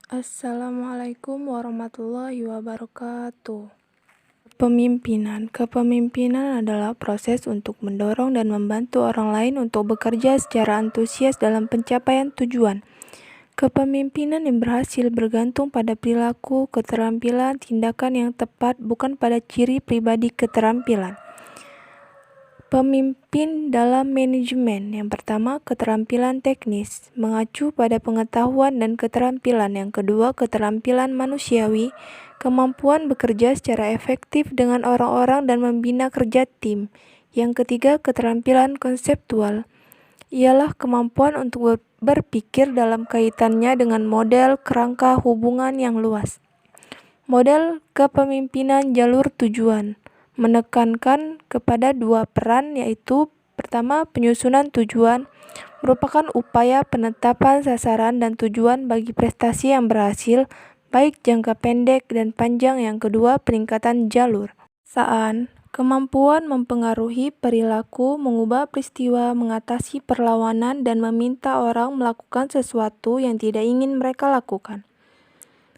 Assalamualaikum warahmatullahi wabarakatuh. Kepemimpinan adalah proses untuk mendorong dan membantu orang lain untuk bekerja secara antusias dalam pencapaian tujuan. Kepemimpinan yang berhasil bergantung pada perilaku, keterampilan, tindakan yang tepat, bukan pada ciri pribadi keterampilan. Pemimpin dalam manajemen. Yang pertama, keterampilan teknis, mengacu pada pengetahuan dan keterampilan. Yang kedua, keterampilan manusiawi, kemampuan bekerja secara efektif dengan orang-orang dan membina kerja tim. Yang ketiga, keterampilan konseptual, ialah kemampuan untuk berpikir dalam kaitannya dengan model kerangka hubungan yang luas. Model kepemimpinan jalur tujuan menekankan kepada dua peran, yaitu pertama, penyusunan tujuan merupakan upaya penetapan sasaran dan tujuan bagi prestasi yang berhasil, baik jangka pendek dan panjang. Yang kedua, peningkatan jalur. Kemampuan mempengaruhi perilaku, mengubah peristiwa, mengatasi perlawanan, dan meminta orang melakukan sesuatu yang tidak ingin mereka lakukan.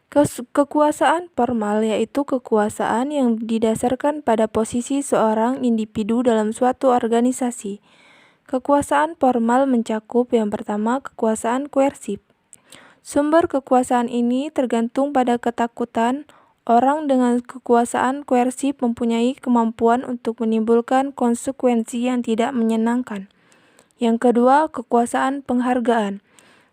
Kekuasaan formal, yaitu kekuasaan yang didasarkan pada posisi seorang individu dalam suatu organisasi. Kekuasaan formal mencakup yang pertama, kekuasaan koersif. Sumber kekuasaan ini tergantung pada ketakutan. Orang dengan kekuasaan koersif mempunyai kemampuan untuk menimbulkan konsekuensi yang tidak menyenangkan. Yang kedua, kekuasaan penghargaan.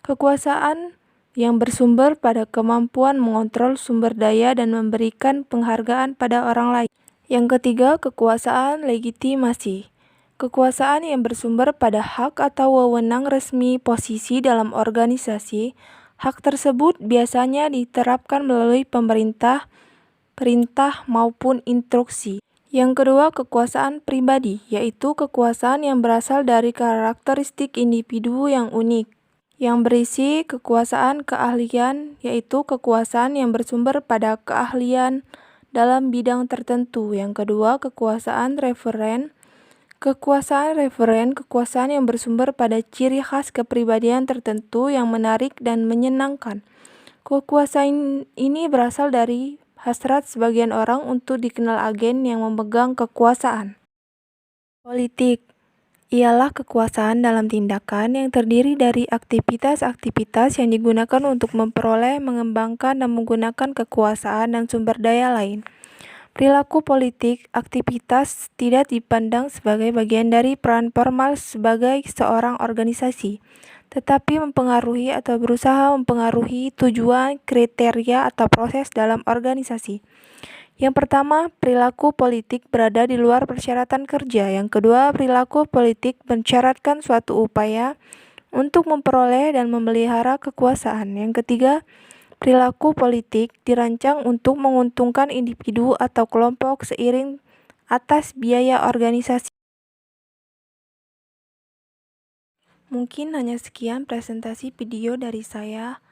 Kekuasaan yang bersumber pada kemampuan mengontrol sumber daya dan memberikan penghargaan pada orang lain. Yang ketiga, kekuasaan legitimasi. Kekuasaan yang bersumber pada hak atau wewenang resmi posisi dalam organisasi. Hak tersebut biasanya diterapkan melalui pemerintah, perintah maupun instruksi. Yang kedua, kekuasaan pribadi, yaitu kekuasaan yang berasal dari karakteristik individu yang unik. Yang berisi kekuasaan keahlian, yaitu kekuasaan yang bersumber pada keahlian dalam bidang tertentu. Yang kedua, kekuasaan referen. Kekuasaan yang bersumber pada ciri khas kepribadian tertentu yang menarik dan menyenangkan. Kekuasaan ini berasal dari hasrat sebagian orang untuk dikenal agen yang memegang kekuasaan. Politik ialah kekuasaan dalam tindakan yang terdiri dari aktivitas-aktivitas yang digunakan untuk memperoleh, mengembangkan, dan menggunakan kekuasaan dan sumber daya lain. Perilaku politik, aktivitas tidak dipandang sebagai bagian dari peran formal sebagai seorang organisasi, tetapi mempengaruhi atau berusaha mempengaruhi tujuan, kriteria, atau proses dalam organisasi. Yang pertama, perilaku politik berada di luar persyaratan kerja. Yang kedua, perilaku politik mensyaratkan suatu upaya untuk memperoleh dan memelihara kekuasaan. Yang ketiga, perilaku politik dirancang untuk menguntungkan individu atau kelompok seiring atas biaya organisasi. Mungkin hanya sekian presentasi video dari saya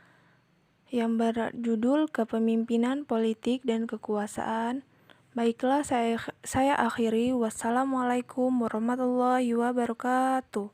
yang berjudul Kepemimpinan Politik dan Kekuasaan. Baiklah, saya akhiri. Wassalamualaikum warahmatullahi wabarakatuh.